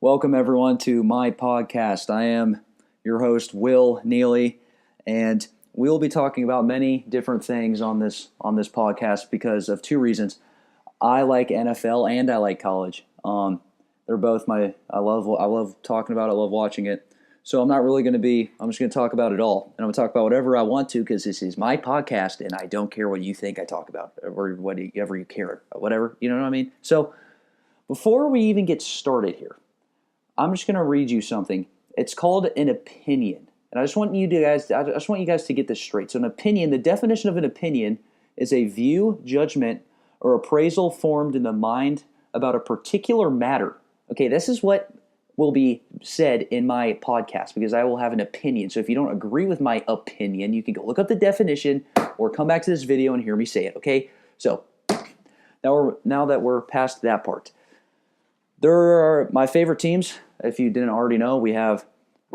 Welcome, everyone, to my podcast. I am your host, Will Neely, and we'll be talking about many different things on this podcast because of two reasons. I like NFL and I like college. They're both I love talking about it. I love watching it. So I'm just going to talk about it all. And I'm going to talk about whatever I want to because this is my podcast and I don't care what you think I talk about or whatever you care, whatever, you know what I mean? So before we even get started here, I'm just going to read you something. It's called an opinion. And I just want you guys to get this straight. So an opinion, the definition of an opinion is a view, judgment, or appraisal formed in the mind about a particular matter. Okay, this is what will be said in my podcast because I will have an opinion. So if you don't agree with my opinion, you can go look up the definition or come back to this video and hear me say it, okay? So now that we're past that part. There are my favorite teams. If you didn't already know, we have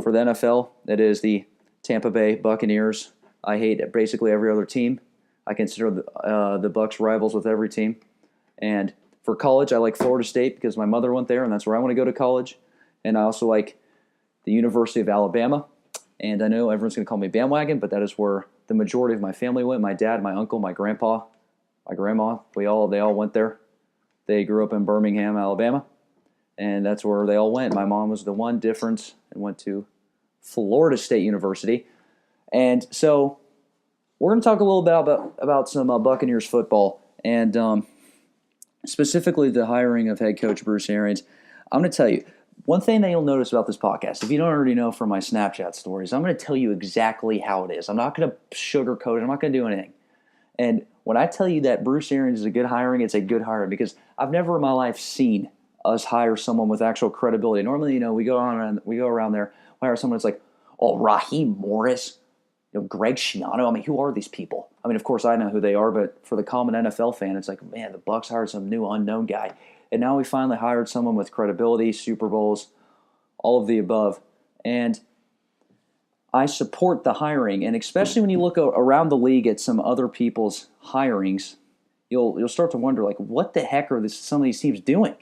for the NFL, it is the Tampa Bay Buccaneers. I hate basically every other team. I consider the Bucs rivals with every team. And for college, I like Florida State because my mother went there, and that's where I want to go to college. And I also like the University of Alabama. And I know everyone's going to call me bandwagon, but that is where the majority of my family went. My dad, my uncle, my grandpa, my grandma, they all went there. They grew up in Birmingham, Alabama. And that's where they all went. My mom was the one difference and went to Florida State University. And so we're going to talk a little bit about some Buccaneers football and specifically the hiring of head coach Bruce Arians. I'm going to tell you, one thing that you'll notice about this podcast, if you don't already know from my Snapchat stories, I'm going to tell you exactly how it is. I'm not going to sugarcoat it. I'm not going to do anything. And when I tell you that Bruce Arians is a good hiring, it's a good hiring because I've never in my life seen us hire someone with actual credibility. Normally, we go around there, we hire someone that's like, oh, Raheem Morris, Greg Schiano. I mean, who are these people? I mean, of course, I know who they are, but for the common NFL fan, it's like, man, the Bucs hired some new unknown guy. And now we finally hired someone with credibility, Super Bowls, all of the above. And I support the hiring. And especially when you look around the league at some other people's hirings, you'll start to wonder, like, what the heck are some of these teams doing?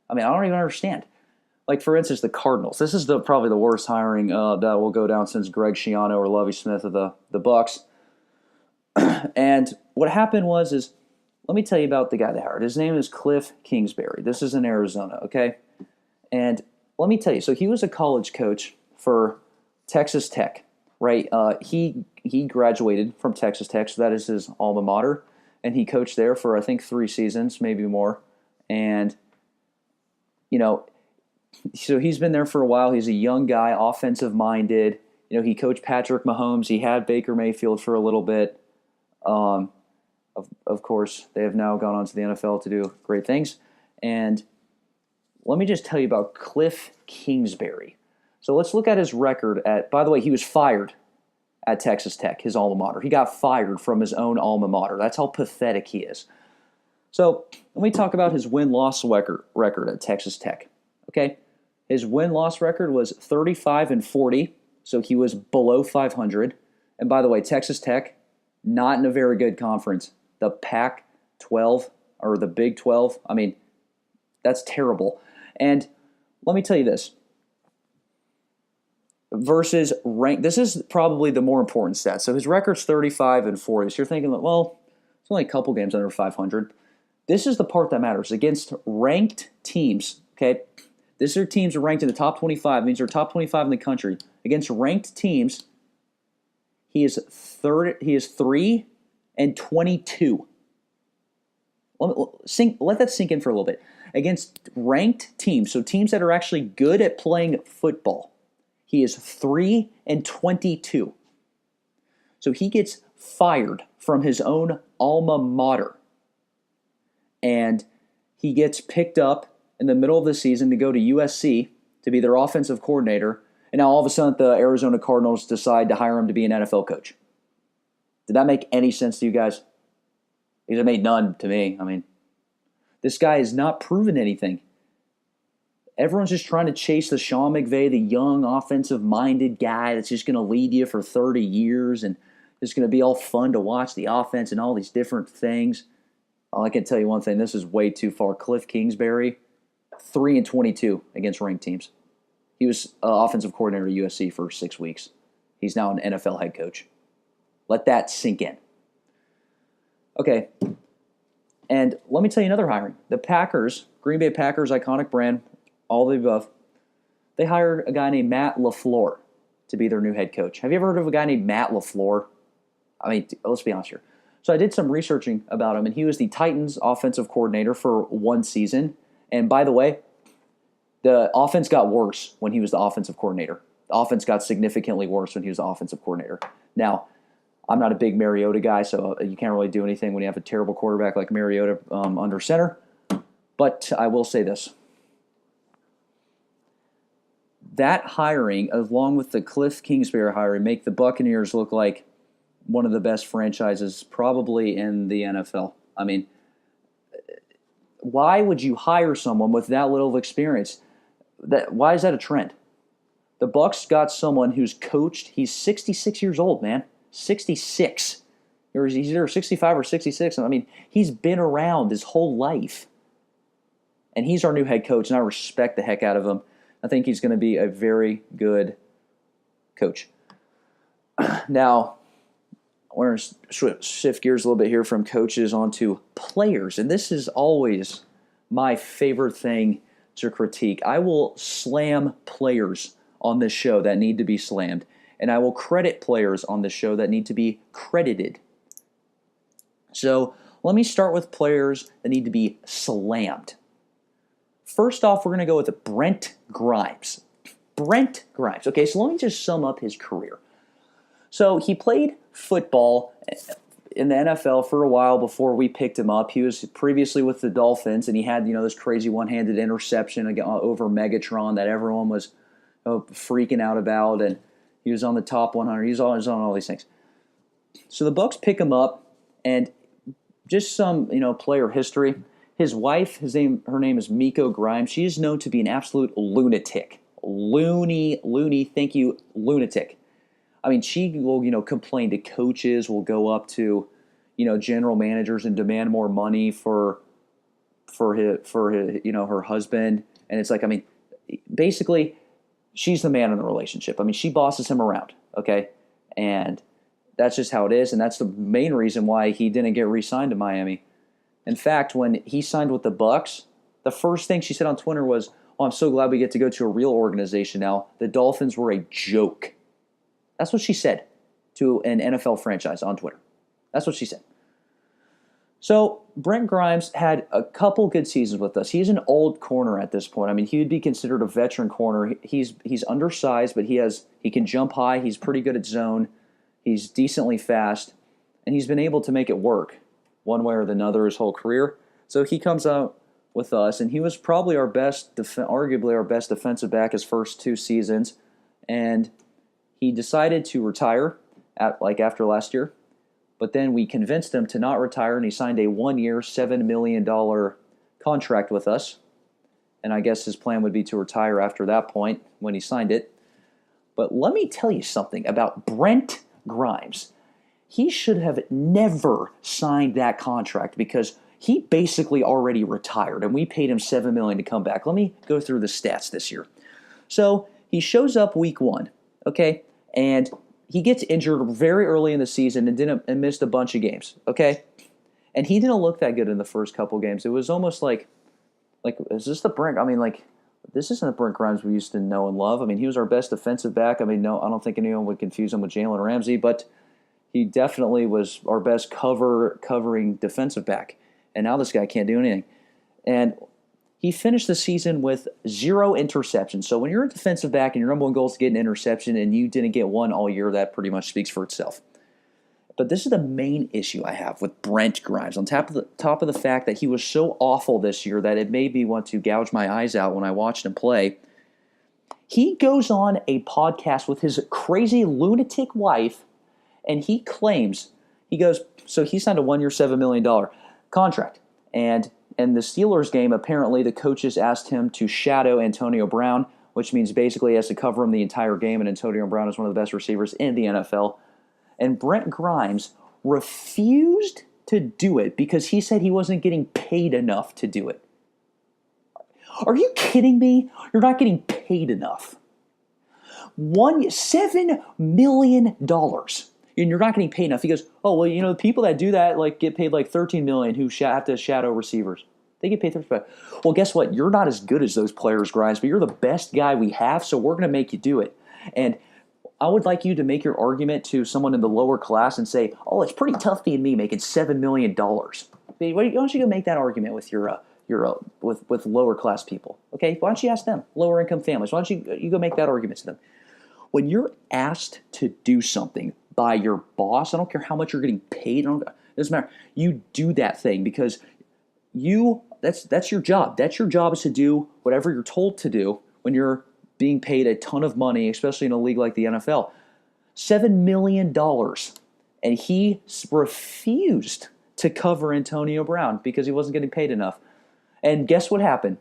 I mean, I don't even understand. Like, for instance, the Cardinals. This is probably the worst hiring that will go down since Greg Schiano or Lovie Smith of the Bucs. And what happened is, let me tell you about the guy they hired. His name is Cliff Kingsbury. This is in Arizona, okay? And let me tell you, so he was a college coach for Texas Tech, right? He graduated from Texas Tech, so that is his alma mater. And he coached there for, I think, 3 seasons, maybe more. And so he's been there for a while. He's a young guy, offensive-minded. He coached Patrick Mahomes. He had Baker Mayfield for a little bit. Of course, they have now gone on to the NFL to do great things. And let me just tell you about Cliff Kingsbury. So let's look at his record by the way, he was fired at Texas Tech, his alma mater. He got fired from his own alma mater. That's how pathetic he is. So let me talk about his win-loss record at Texas Tech. Okay, his win-loss record was 35-40, so he was below 500. And by the way, Texas Tech, not in a very good conference. The Pac-12 or the Big 12, I mean, that's terrible. And let me tell you this. Versus rank, this is probably the more important stat. So his record's 35-40. So you're thinking, well, it's only a couple games under 500. This is the part that matters. Against ranked teams, okay? These are teams are ranked in the top 25. It means they're top 25 in the country. Against ranked teams, he is 3-22. Let that sink in for a little bit. Against ranked teams, so teams that are actually good at playing football, he is 3-22. So he gets fired from his own alma mater. And he gets picked up in the middle of the season to go to USC to be their offensive coordinator. And now all of a sudden the Arizona Cardinals decide to hire him to be an NFL coach. Did that make any sense to you guys? Because it made none to me. I mean, this guy has not proven anything. Everyone's just trying to chase the Sean McVay, the young offensive-minded guy that's just going to lead you for 30 years and it's going to be all fun to watch the offense and all these different things. I can tell you one thing, this is way too far. Cliff Kingsbury, 3-22 against ranked teams. He was offensive coordinator at USC for 6 weeks. He's now an NFL head coach. Let that sink in. Okay. And let me tell you another hiring. The Packers, Green Bay Packers, iconic brand, all the above, they hired a guy named Matt LaFleur to be their new head coach. Have you ever heard of a guy named Matt LaFleur? I mean, let's be honest here. So I did some researching about him, and he was the Titans offensive coordinator for 1 season. And by the way, the offense got worse when he was the offensive coordinator. The offense got significantly worse when he was the offensive coordinator. Now, I'm not a big Mariota guy, so you can't really do anything when you have a terrible quarterback like Mariota under center. But I will say this. That hiring, along with the Cliff Kingsbury hiring, make the Buccaneers look like one of the best franchises probably in the NFL. I mean, why would you hire someone with that little of experience? Why is that a trend? The Bucs got someone who's coached. He's 66 years old, man. 66. He's either 65 or 66. I mean, he's been around his whole life. And he's our new head coach, and I respect the heck out of him. I think he's going to be a very good coach. Now, we're going to shift gears a little bit here from coaches onto players. And this is always my favorite thing to critique. I will slam players on this show that need to be slammed. And I will credit players on this show that need to be credited. So let me start with players that need to be slammed. First off, we're going to go with Brent Grimes. Brent Grimes. Okay, so let me just sum up his career. So he played football in the NFL for a while before we picked him up. He was previously with the Dolphins, and he had this crazy one-handed interception over Megatron that everyone was freaking out about, and he was on the top 100. He was on all these things. So the Bucs pick him up, and just some player history. His wife, her name is Miko Grimes. She is known to be an absolute lunatic. Loony, thank you, lunatic. I mean, she will, complain to coaches, will go up to, general managers and demand more money for her husband. And it's like, I mean, basically, she's the man in the relationship. I mean, she bosses him around, okay? And that's just how it is, and that's the main reason why he didn't get re-signed to Miami. In fact, when he signed with the Bucs, the first thing she said on Twitter was, "Oh, I'm so glad we get to go to a real organization now. The Dolphins were a joke." That's what she said to an NFL franchise on Twitter. That's what she said. So Brent Grimes had a couple good seasons with us. He's an old corner at this point. I mean, he would be considered a veteran corner. He's undersized, but he can jump high. He's pretty good at zone. He's decently fast, and he's been able to make it work one way or another his whole career. So he comes out with us, and he was probably arguably our best defensive back his first 2 seasons, and he decided to retire after last year. But then we convinced him to not retire, and he signed a 1-year, $7 million contract with us. And I guess his plan would be to retire after that point when he signed it. But let me tell you something about Brent Grimes. He should have never signed that contract because he basically already retired, and we paid him $7 million to come back. Let me go through the stats this year. So he shows up week 1, okay, and he gets injured very early in the season and missed a bunch of games, okay? And he didn't look that good in the first couple games. It was almost like is this the Brent? I mean, this isn't the Brent Grimes we used to know and love. I mean, he was our best defensive back. I mean, no, I don't think anyone would confuse him with Jalen Ramsey, but he definitely was our best covering defensive back. And now this guy can't do anything. And he finished the season with 0 interceptions. So when you're a defensive back and your number one goal is to get an interception and you didn't get one all year, that pretty much speaks for itself. But this is the main issue I have with Brent Grimes. On top of the fact that he was so awful this year that it made me want to gouge my eyes out when I watched him play. He goes on a podcast with his crazy lunatic wife, and he claims, so he signed a 1-year, $7 million contract. And in the Steelers game, apparently the coaches asked him to shadow Antonio Brown, which means basically he has to cover him the entire game, and Antonio Brown is one of the best receivers in the NFL. And Brent Grimes refused to do it because he said he wasn't getting paid enough to do it. Are you kidding me? You're not getting paid enough. $7 million. And you're not getting paid enough. He goes, oh, well, the people that do that get paid like $13 million who have to shadow receivers. They get paid $35. Well, guess what? You're not as good as those players, Grimes, but you're the best guy we have, so we're going to make you do it. And I would like you to make your argument to someone in the lower class and say, oh, it's pretty tough being me making $7 million. Why don't you go make that argument with with lower class people? Okay, why don't you ask them, lower income families? Why don't you go make that argument to them? When you're asked to do something by your boss, I don't care how much you're getting paid. It doesn't matter. You do that thing because that's your job. That's your job, is to do whatever you're told to do when you're being paid a ton of money, especially in a league like the NFL. $7 million. And he refused to cover Antonio Brown because he wasn't getting paid enough. And guess what happened?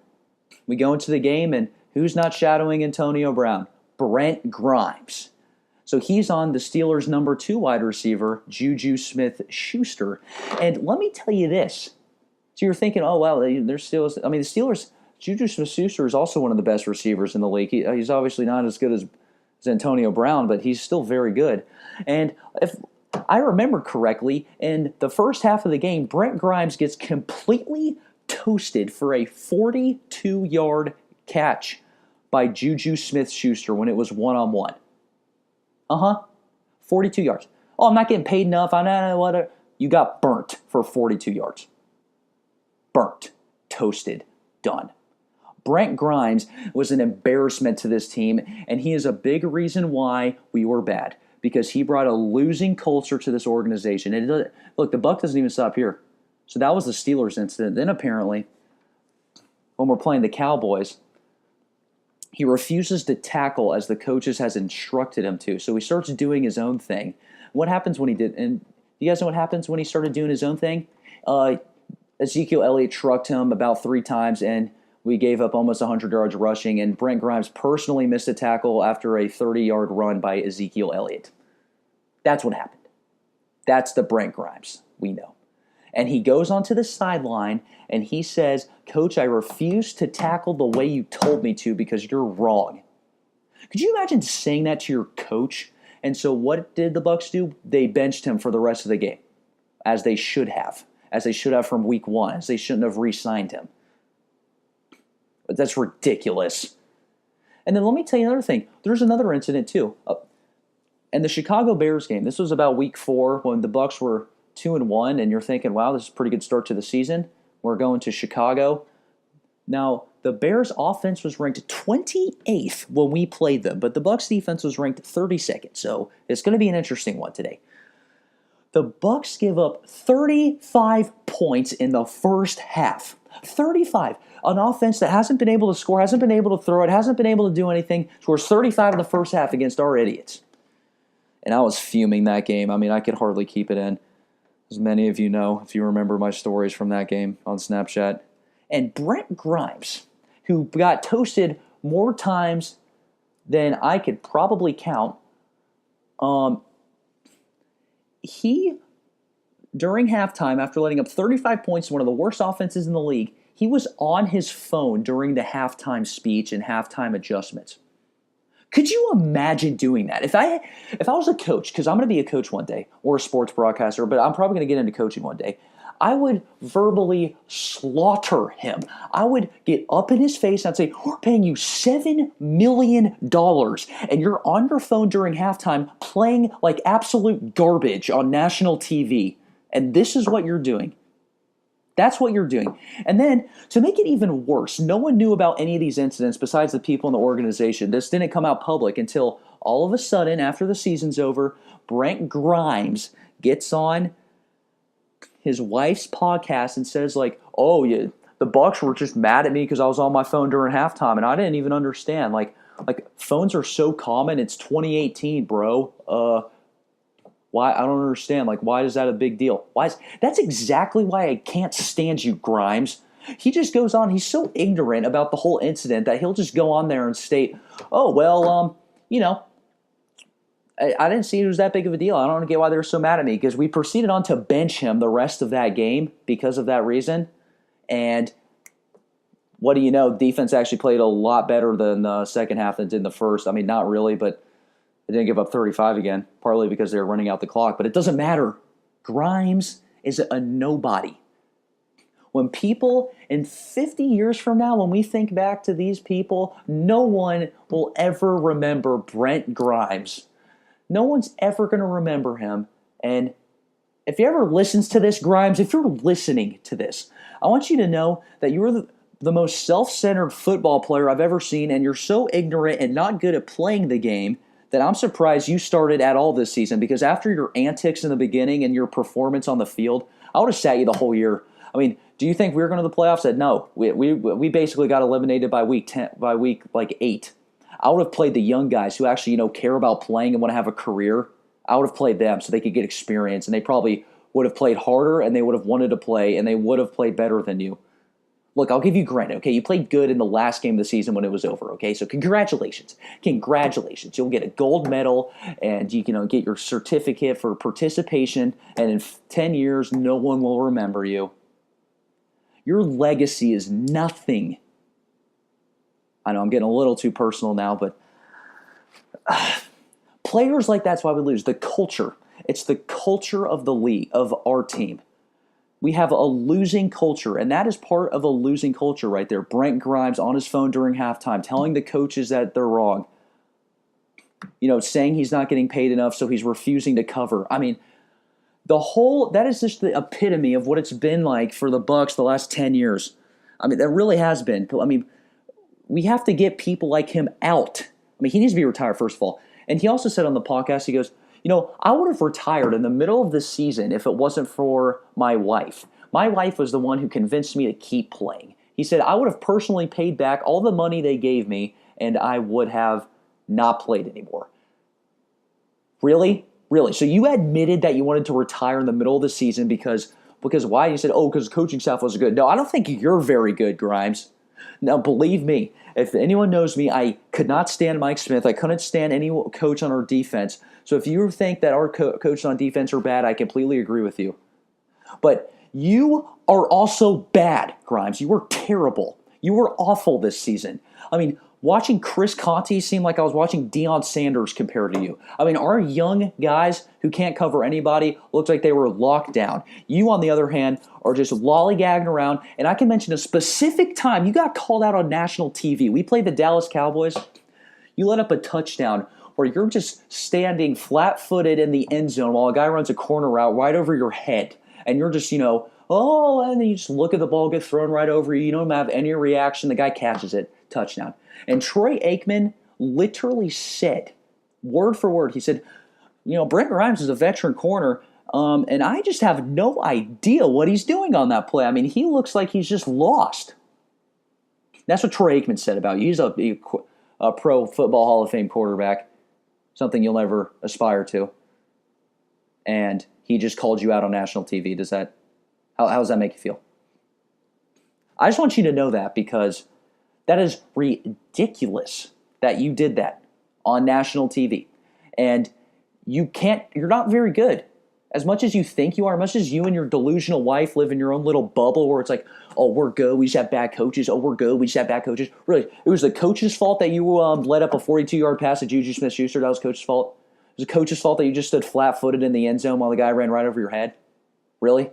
We go into the game, and who's not shadowing Antonio Brown? Brent Grimes. So he's on the Steelers' number 2 wide receiver, Juju Smith-Schuster. And let me tell you this. So you're thinking, oh, well, they're still – I mean, the Steelers – Juju Smith-Schuster is also one of the best receivers in the league. He's obviously not as good as Antonio Brown, but he's still very good. And if I remember correctly, in the first half of the game, Brent Grimes gets completely toasted for a 42-yard catch by Juju Smith-Schuster when it was one-on-one. 42 yards. Oh, I'm not getting paid enough. You got burnt for 42 yards. Burnt. Toasted. Done. Brent Grimes was an embarrassment to this team, and he is a big reason why we were bad, because he brought a losing culture to this organization. And look, the buck doesn't even stop here. So that was the Steelers incident. Then apparently, when we're playing the Cowboys, he refuses to tackle as the coaches has instructed him to. So he starts doing his own thing. What happens when he did? And you guys know what happens when he started doing his own thing? Ezekiel Elliott trucked him about 3 times, and we gave up almost 100 yards rushing. And Brent Grimes personally missed a tackle after a 30-yard run by Ezekiel Elliott. That's what happened. That's the Brent Grimes we know. And he goes onto the sideline and he says, Coach, I refuse to tackle the way you told me to because you're wrong. Could you imagine saying that to your coach? And so what did the Bucs do? They benched him for the rest of the game, as they should have from week 1, as they shouldn't have re-signed him. But that's ridiculous. And then let me tell you another thing. There's another incident too. And the Chicago Bears game, this was about week 4 when the Bucs were 2-1, and you're thinking, wow, this is a pretty good start to the season. We're going to Chicago. Now, the Bears' offense was ranked 28th when we played them, but the Bucs' defense was ranked 32nd, so it's going to be an interesting one today. The Bucs give up 35 points in the first half. 35. An offense that hasn't been able to score, hasn't been able to throw it, hasn't been able to do anything, scores 35 in the first half against our idiots. And I was fuming that game. I mean, I could hardly keep it in. As many of you know, if you remember my stories from that game on Snapchat. And Brent Grimes, who got toasted more times than I could probably count, he, during halftime, after letting up 35 points to one of the worst offenses in the league, he was on his phone during the halftime speech and halftime adjustments. Could you imagine doing that? If I was a coach, because I'm going to be a coach one day, or a sports broadcaster, but I'm probably going to get into coaching one day, I would verbally slaughter him. I would get up in his face and I'd say, we're paying you $7 million, and you're on your phone during halftime playing like absolute garbage on national TV, and this is what you're doing. That's what you're doing. And then, to make it even worse, no one knew about any of these incidents besides the people in the organization. This didn't come out public until all of a sudden, after the season's over, Brent Grimes gets on his wife's podcast and says, like, oh, yeah, the Bucs were just mad at me because I was on my phone during halftime, and I didn't even understand. Like phones are so common. It's 2018, bro. Why? I don't understand. Like, why is that a big deal? That's exactly why I can't stand you, Grimes. He just goes on. He's so ignorant about the whole incident that he'll just go on there and state, oh, well, I didn't see it was that big of a deal. I don't get why they were so mad at me, because we proceeded on to bench him the rest of that game because of that reason. And what do you know? Defense actually played a lot better than the second half than did in the first. I mean, not really, but they didn't give up 35 again, partly because they were running out the clock. But it doesn't matter. Grimes is a nobody. When people in 50 years from now, when we think back to these people, no one will ever remember Brent Grimes. No one's ever going to remember him. And if he ever listens to this, Grimes, if you're listening to this, I want you to know that you're the most self-centered football player I've ever seen, and you're so ignorant and not good at playing the game that I'm surprised you started at all this season, because after your antics in the beginning and your performance on the field, I would have sat you the whole year. I mean, do you think we were going to the playoffs? I said no. We basically got eliminated by week 8. I would have played the young guys who actually care about playing and want to have a career. I would have played them so they could get experience, and they probably would have played harder, and they would have wanted to play, and they would have played better than you. Look, I'll give you credit, okay? You played good in the last game of the season when it was over, okay? So congratulations. Congratulations. You'll get a gold medal, and you can get your certificate for participation, and in 10 years, no one will remember you. Your legacy is nothing. I know I'm getting a little too personal now, but players like that's why we lose. The culture. It's the culture of the league, of our team. We have a losing culture, and that is part of a losing culture right there. Brent Grimes on his phone during halftime, telling the coaches that they're wrong. Saying he's not getting paid enough, so he's refusing to cover. I mean, that is just the epitome of what it's been like for the Bucs the last 10 years. I mean, that really has been. I mean, we have to get people like him out. I mean, he needs to be retired, first of all. And he also said on the podcast, he goes, I would have retired in the middle of the season if it wasn't for my wife. My wife was the one who convinced me to keep playing. He said, I would have personally paid back all the money they gave me, and I would have not played anymore. Really? Really? So you admitted that you wanted to retire in the middle of the season because why? You said, because the coaching staff wasn't good. No, I don't think you're very good, Grimes. Now, believe me, if anyone knows me, I could not stand Mike Smith. I couldn't stand any coach on our defense. So if you think that our coaches on defense are bad, I completely agree with you. But you are also bad, Grimes. You were terrible. You were awful this season. I mean, watching Chris Conte seemed like I was watching Deion Sanders compared to you. I mean, our young guys who can't cover anybody looked like they were locked down. You, on the other hand, are just lollygagging around. And I can mention a specific time you got called out on national TV. We played the Dallas Cowboys. You let up a touchdown where you're just standing flat-footed in the end zone while a guy runs a corner route right over your head. And you're just, and then you just look at the ball get thrown right over you. You don't have any reaction. The guy catches it. Touchdown. And Troy Aikman literally said, word for word, he said, Brent Grimes is a veteran corner, and I just have no idea what he's doing on that play. I mean, he looks like he's just lost. That's what Troy Aikman said about you. He's a Pro Football Hall of Fame quarterback, something you'll never aspire to. And he just called you out on national TV. How does that make you feel? I just want you to know that, because that is ridiculous that you did that on national TV. And you're not very good. As much as you think you are, as much as you and your delusional wife live in your own little bubble where it's like, oh, we're good, we just have bad coaches. Oh, we're good, we just have bad coaches. Really, it was the coach's fault that you let up a 42-yard pass to Juju Smith-Schuster. That was coach's fault. It was the coach's fault that you just stood flat-footed in the end zone while the guy ran right over your head. Really?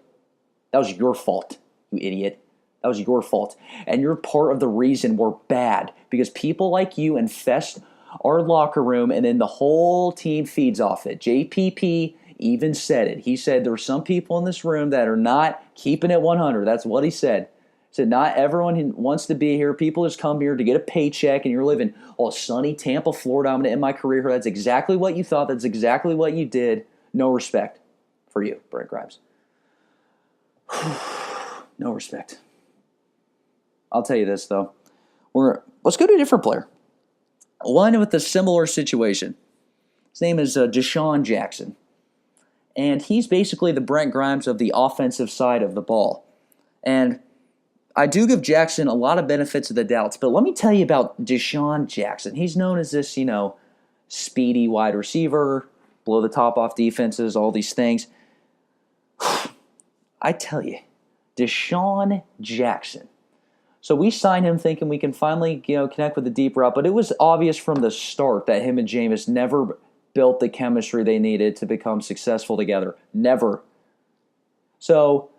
That was your fault, you idiot. That was your fault. And you're part of the reason we're bad, because people like you infest our locker room, and then the whole team feeds off it. JPP even said it. He said there are some people in this room that are not keeping it 100. That's what he said. He said not everyone wants to be here. People just come here to get a paycheck, and you're living sunny Tampa, Florida. I'm going to end my career here. That's exactly what you thought. That's exactly what you did. No respect for you, Brent Grimes. No respect. I'll tell you this, though. Let's go to a different player. One with a similar situation. His name is DESEAN Jackson. And he's basically the Brent Grimes of the offensive side of the ball. And I do give Jackson a lot of benefits of the doubts, but let me tell you about DESEAN Jackson. He's known as this, speedy wide receiver, blow the top off defenses, all these things. I tell you, DESEAN Jackson. So we signed him thinking we can finally, connect with the deep route. But it was obvious from the start that him and Jameis never built the chemistry they needed to become successful together. Never. So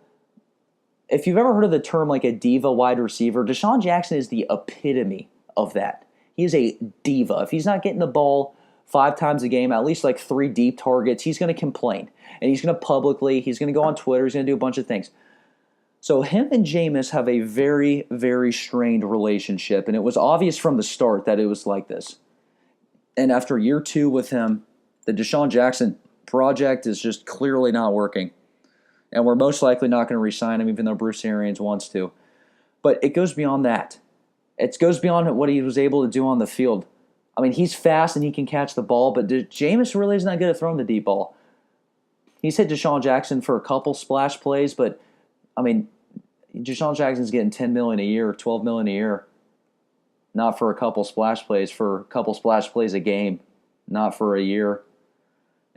if you've ever heard of the term like a diva wide receiver, DeSean Jackson is the epitome of that. He is a diva. If he's not getting the ball 5 times a game, at least like 3 deep targets, he's going to complain. And he's going to he's going to go on Twitter, he's going to do a bunch of things. So him and Jameis have a very, very strained relationship, and it was obvious from the start that it was like this. And after year 2 with him, the DeSean Jackson project is just clearly not working. And we're most likely not going to re-sign him, even though Bruce Arians wants to. But it goes beyond that. It goes beyond what he was able to do on the field. I mean, he's fast and he can catch the ball, but Jameis really is not good at throwing the deep ball. He's hit DeSean Jackson for a couple splash plays, but I mean, DeSean Jackson's getting $10 million a year, $12 million a year, not for a couple splash plays, for a couple splash plays a game, not for a year.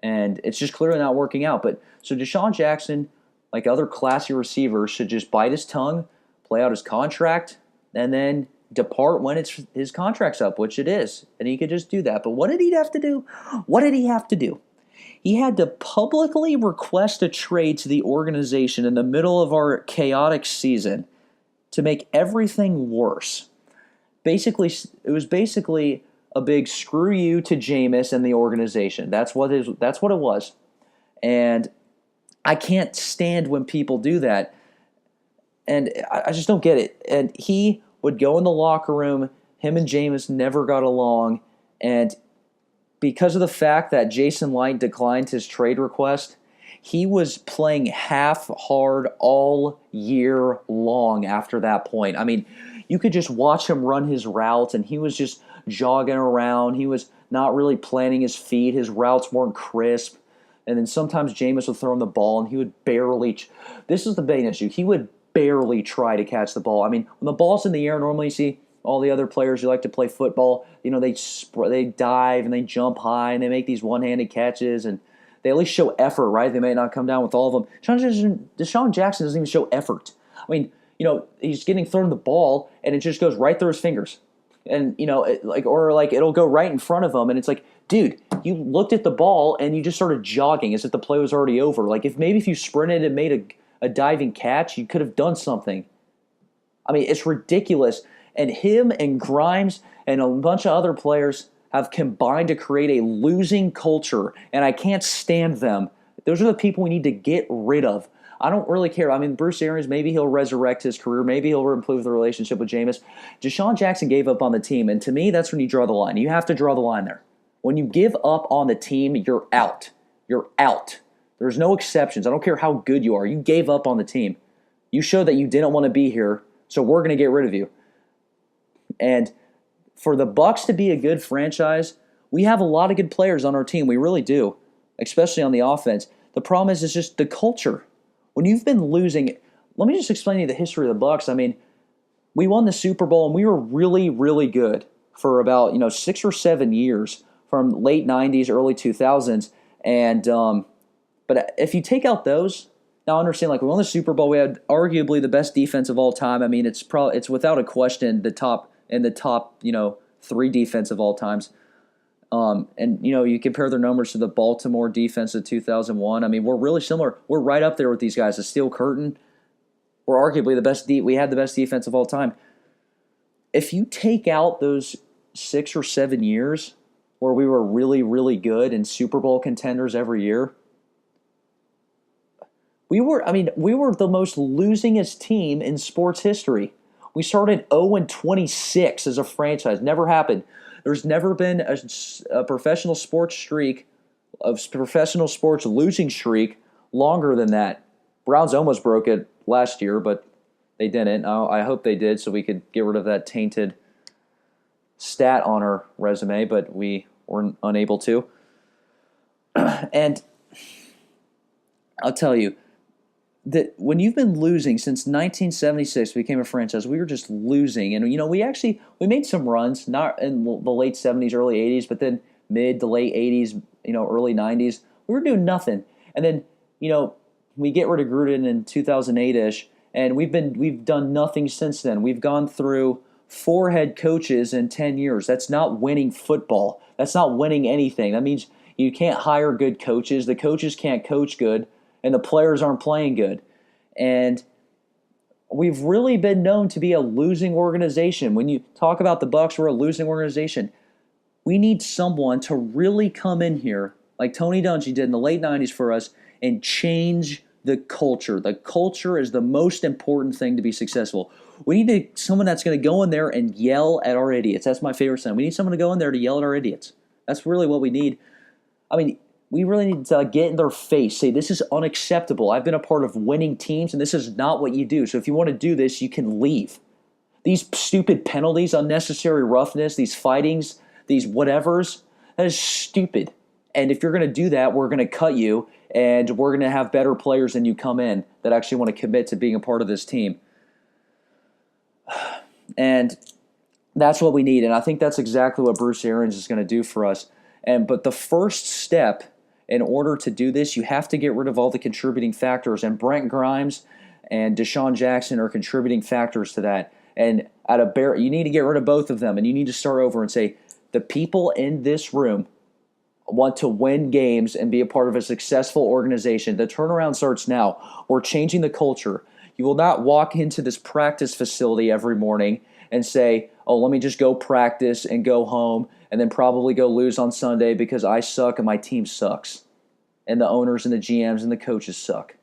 And it's just clearly not working out. But so DeSean Jackson, like other classy receivers, should just bite his tongue, play out his contract, and then depart when his contract's up, which it is. And he could just do that. But what did he have to do? What did he have to do? He had to publicly request a trade to the organization in the middle of our chaotic season to make everything worse. Basically, it was basically a big screw you to Jameis and the organization. That's what it was. And I can't stand when people do that. And I just don't get it. And he would go in the locker room. Him and Jameis never got along. And because of the fact that Jason Light declined his trade request, he was playing half hard all year long after that point. I mean, you could just watch him run his routes, and he was just jogging around. He was not really planting his feet. His routes weren't crisp. And then sometimes Jameis would throw him the ball, and he would barely this is the big issue. He would barely try to catch the ball. I mean, when the ball's in the air, normally you see all the other players who like to play football, they dive and they jump high and they make these one-handed catches and they at least show effort, right? They may not come down with all of them. DeSean Jackson doesn't even show effort. I mean, he's getting thrown the ball and it just goes right through his fingers. And, it'll go right in front of him and it's like, dude, you looked at the ball and you just started jogging as if the play was already over. Like if you sprinted and made a diving catch, you could have done something. I mean, it's ridiculous. And him and Grimes and a bunch of other players have combined to create a losing culture, and I can't stand them. Those are the people we need to get rid of. I don't really care. I mean, Bruce Arians, maybe he'll resurrect his career. Maybe he'll improve the relationship with Jameis. DeSean Jackson gave up on the team, and to me, that's when you draw the line. You have to draw the line there. When you give up on the team, you're out. You're out. There's no exceptions. I don't care how good you are. You gave up on the team. You showed that you didn't want to be here, so we're going to get rid of you. And for the Bucs to be a good franchise, we have a lot of good players on our team. We really do, especially on the offense. The problem is it's just the culture. When you've been losing, let me just explain to you the history of the Bucs. I mean, we won the Super Bowl and we were really, really good for about 6 or 7 years, from late 90s, early 2000s. And but if you take out those, now I understand, we won the Super Bowl. We had arguably the best defense of all time. I mean, it's without a question the top 3 defense of all times. And you compare their numbers to the Baltimore defense of 2001. I mean, we're really similar. We're right up there with these guys. The Steel Curtain. We're arguably the best. We had the best defense of all time. If you take out those 6 or 7 years where we were really, really good and Super Bowl contenders every year, we were the most losingest team in sports history. We started 0-26 as a franchise. Never happened. There's never been a professional sports streak, a professional sports losing streak longer than that. Browns almost broke it last year, but they didn't. I hope they did so we could get rid of that tainted stat on our resume, but we were unable to. And I'll tell you, that when you've been losing since 1976, we became a franchise, we were just losing. And, we made some runs, not in the late 70s, early 80s, but then mid to late 80s, early 90s. We were doing nothing. And then, we get rid of Gruden in 2008-ish, And we've done nothing since then. We've gone through 4 head coaches in 10 years. That's not winning football. That's not winning anything. That means you can't hire good coaches. The coaches can't coach good, and the players aren't playing good. And we've really been known to be a losing organization. When you talk about the Bucs, we're a losing organization. We need someone to really come in here, like Tony Dungy did in the late 90s for us, and change the culture. The culture is the most important thing to be successful. We need someone that's going to go in there and yell at our idiots. That's my favorite thing. We need someone to go in there to yell at our idiots. That's really what we need. I mean, we really need to get in their face, say, this is unacceptable. I've been a part of winning teams, and this is not what you do. So if you want to do this, you can leave. These stupid penalties, unnecessary roughness, these fightings, these whatevers, that is stupid. And if you're going to do that, we're going to cut you, and we're going to have better players than you come in that actually want to commit to being a part of this team. And that's what we need, and I think that's exactly what Bruce Arians is going to do for us. But the first step in order to do this, you have to get rid of all the contributing factors, and Brent Grimes and DeSean Jackson are contributing factors to that. And you need to get rid of both of them, and you need to start over and say, the people in this room want to win games and be a part of a successful organization. The turnaround starts now. We're changing the culture. You will not walk into this practice facility every morning and say, oh, let me just go practice and go home and then probably go lose on Sunday because I suck and my team sucks. And the owners and the GMs and the coaches suck.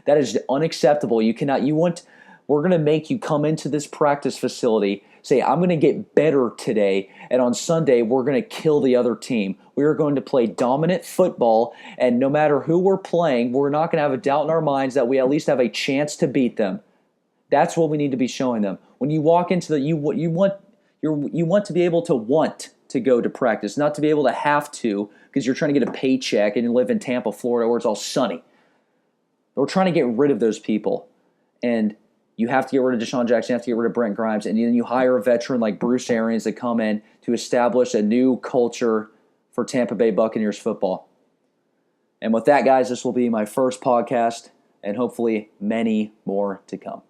That is unacceptable. We're going to make you come into this practice facility, say, I'm going to get better today, and on Sunday, we're going to kill the other team. We are going to play dominant football, and no matter who we're playing, we're not going to have a doubt in our minds that we at least have a chance to beat them. That's what we need to be showing them. When you walk into you want to be able to want to go to practice, not to be able to have to because you're trying to get a paycheck and you live in Tampa, Florida, where it's all sunny. We're trying to get rid of those people, and you have to get rid of DeSean Jackson, you have to get rid of Brent Grimes, and then you hire a veteran like Bruce Arians to come in to establish a new culture for Tampa Bay Buccaneers football. And with that, guys, this will be my first podcast, and hopefully many more to come.